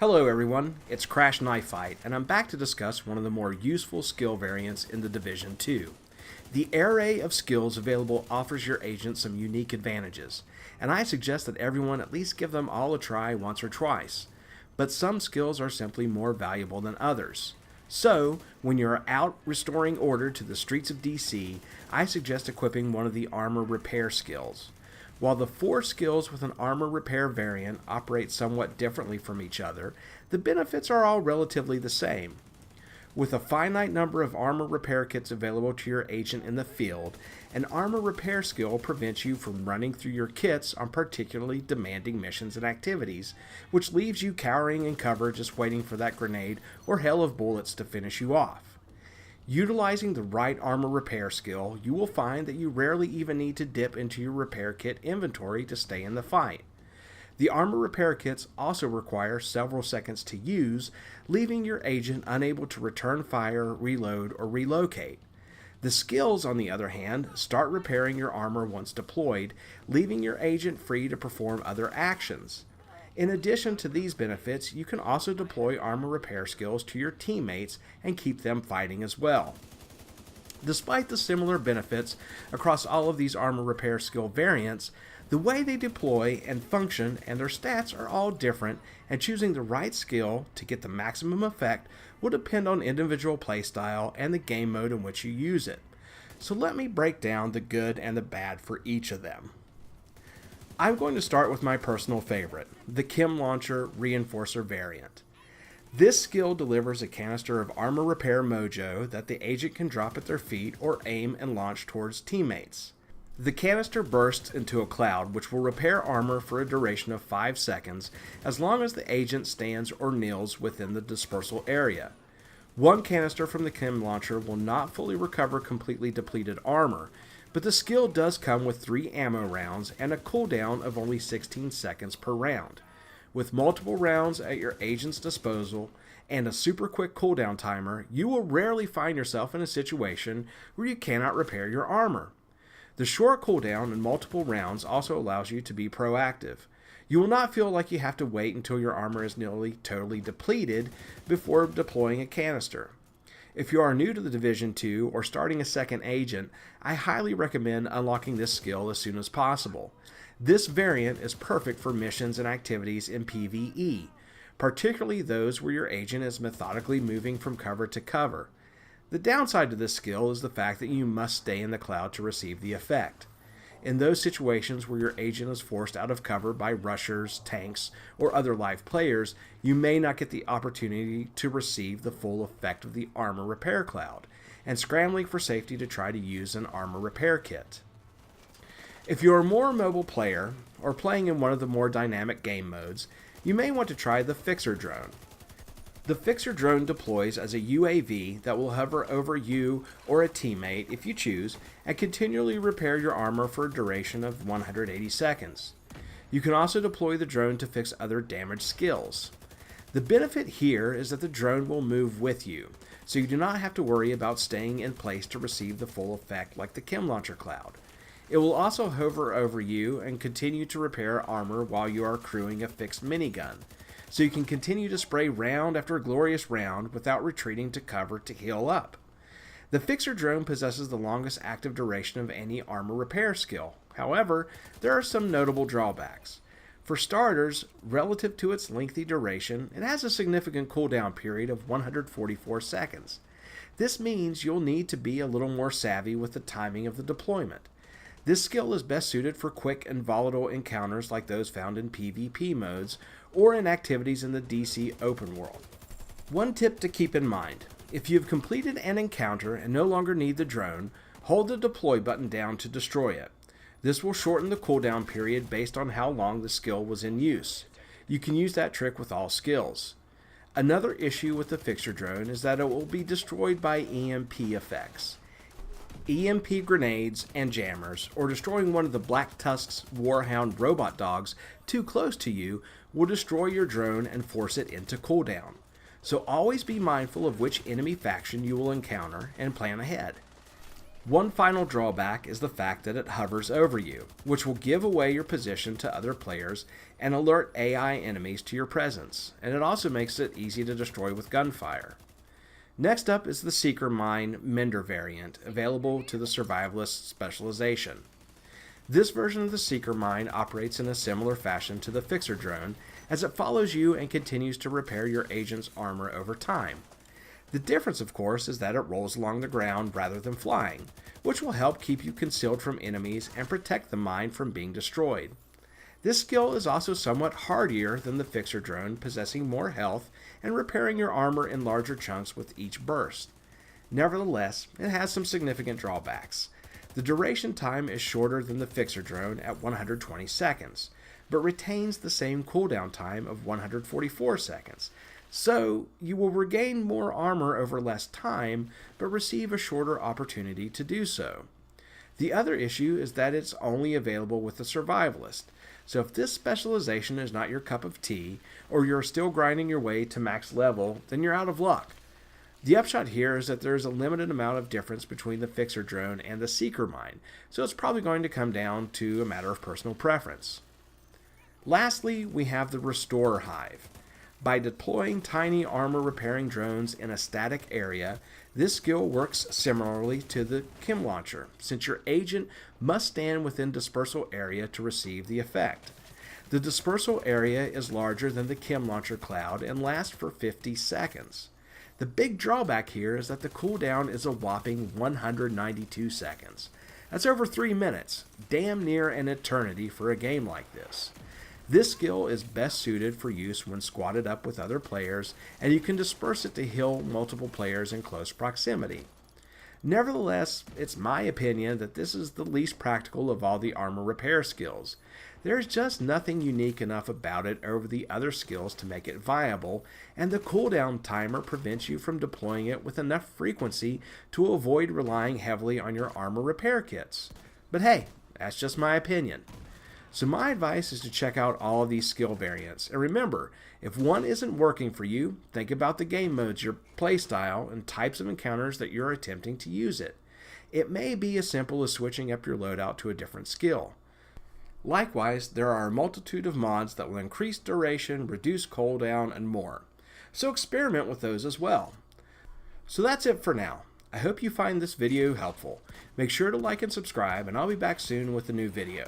Hello everyone, it's Crash Knife Fight, and I'm back to discuss one of the more useful skill variants in the Division 2. The array of skills available offers your agent some unique advantages, and I suggest that everyone at least give them all a try once or twice. But some skills are simply more valuable than others. So, when you're out restoring order to the streets of DC, I suggest equipping one of the armor repair skills. While the 4 skills with an armor repair variant operate somewhat differently from each other, the benefits are all relatively the same. With a finite number of armor repair kits available to your agent in the field, an armor repair skill prevents you from running through your kits on particularly demanding missions and activities, which leaves you cowering in cover just waiting for that grenade or hail of bullets to finish you off. Utilizing the right armor repair skill, you will find that you rarely even need to dip into your repair kit inventory to stay in the fight. The armor repair kits also require several seconds to use, leaving your agent unable to return fire, reload, or relocate. The skills, on the other hand, start repairing your armor once deployed, leaving your agent free to perform other actions. In addition to these benefits, you can also deploy armor repair skills to your teammates and keep them fighting as well. Despite the similar benefits across all of these armor repair skill variants, the way they deploy and function and their stats are all different, and choosing the right skill to get the maximum effect will depend on individual playstyle and the game mode in which you use it. So let me break down the good and the bad for each of them. I'm going to start with my personal favorite, the Chem Launcher Reinforcer variant. This skill delivers a canister of armor repair mojo that the agent can drop at their feet or aim and launch towards teammates. The canister bursts into a cloud which will repair armor for a duration of 5 seconds as long as the agent stands or kneels within the dispersal area. One canister from the Chem Launcher will not fully recover completely depleted armor, but the skill does come with 3 ammo rounds and a cooldown of only 16 seconds per round. With multiple rounds at your agent's disposal and a super quick cooldown timer, you will rarely find yourself in a situation where you cannot repair your armor. The short cooldown and multiple rounds also allows you to be proactive. You will not feel like you have to wait until your armor is nearly totally depleted before deploying a canister. If you are new to the Division 2 or starting a second agent, I highly recommend unlocking this skill as soon as possible. This variant is perfect for missions and activities in PvE, particularly those where your agent is methodically moving from cover to cover. The downside to this skill is the fact that you must stay in the cloud to receive the effect. In those situations where your agent is forced out of cover by rushers, tanks, or other live players, you may not get the opportunity to receive the full effect of the armor repair cloud, and scrambling for safety to try to use an armor repair kit. If you are a more mobile player, or playing in one of the more dynamic game modes, you may want to try the Fixer Drone. The Fixer Drone deploys as a UAV that will hover over you or a teammate if you choose and continually repair your armor for a duration of 180 seconds. You can also deploy the drone to fix other damaged skills. The benefit here is that the drone will move with you, so you do not have to worry about staying in place to receive the full effect like the Chem Launcher cloud. It will also hover over you and continue to repair armor while you are crewing a fixed minigun, so you can continue to spray round after glorious round without retreating to cover to heal up. The Fixer Drone possesses the longest active duration of any armor repair skill. However, there are some notable drawbacks. For starters, relative to its lengthy duration, it has a significant cooldown period of 144 seconds. This means you'll need to be a little more savvy with the timing of the deployment. This skill is best suited for quick and volatile encounters like those found in PvP modes or in activities in the DC open world. One tip to keep in mind: if you have completed an encounter and no longer need the drone, hold the deploy button down to destroy it. This will shorten the cooldown period based on how long the skill was in use. You can use that trick with all skills. Another issue with the Fixer Drone is that it will be destroyed by EMP effects. EMP grenades and jammers, or destroying one of the Black Tusk's Warhound robot dogs too close to you, will destroy your drone and force it into cooldown. So always be mindful of which enemy faction you will encounter and plan ahead. One final drawback is the fact that it hovers over you, which will give away your position to other players and alert AI enemies to your presence, and it also makes it easy to destroy with gunfire. Next up is the Seeker Mine Mender variant, available to the Survivalist specialization. This version of the Seeker Mine operates in a similar fashion to the Fixer Drone, as it follows you and continues to repair your agent's armor over time. The difference, of course, is that it rolls along the ground rather than flying, which will help keep you concealed from enemies and protect the mine from being destroyed. This skill is also somewhat hardier than the Fixer Drone, possessing more health and repairing your armor in larger chunks with each burst. Nevertheless, it has some significant drawbacks. The duration time is shorter than the Fixer Drone at 120 seconds, but retains the same cooldown time of 144 seconds. So, you will regain more armor over less time, but receive a shorter opportunity to do so. The other issue is that it's only available with the Survivalist, so if this specialization is not your cup of tea, or you're still grinding your way to max level, then you're out of luck. The upshot here is that there's a limited amount of difference between the Fixer Drone and the Seeker Mine, so it's probably going to come down to a matter of personal preference. Lastly, we have the Restore Hive. By deploying tiny armor repairing drones in a static area, this skill works similarly to the Chem Launcher, since your agent must stand within dispersal area to receive the effect. The dispersal area is larger than the Chem Launcher cloud and lasts for 50 seconds. The big drawback here is that the cooldown is a whopping 192 seconds. That's over 3 minutes, damn near an eternity for a game like this. This skill is best suited for use when squatted up with other players, and you can disperse it to heal multiple players in close proximity. Nevertheless, it's my opinion that this is the least practical of all the armor repair skills. There's just nothing unique enough about it over the other skills to make it viable, and the cooldown timer prevents you from deploying it with enough frequency to avoid relying heavily on your armor repair kits. But hey, that's just my opinion. So my advice is to check out all of these skill variants, and remember, if one isn't working for you, think about the game modes, your playstyle, and types of encounters that you're attempting to use it. It may be as simple as switching up your loadout to a different skill. Likewise, there are a multitude of mods that will increase duration, reduce cooldown, and more. So experiment with those as well. So that's it for now. I hope you find this video helpful. Make sure to like and subscribe, and I'll be back soon with a new video.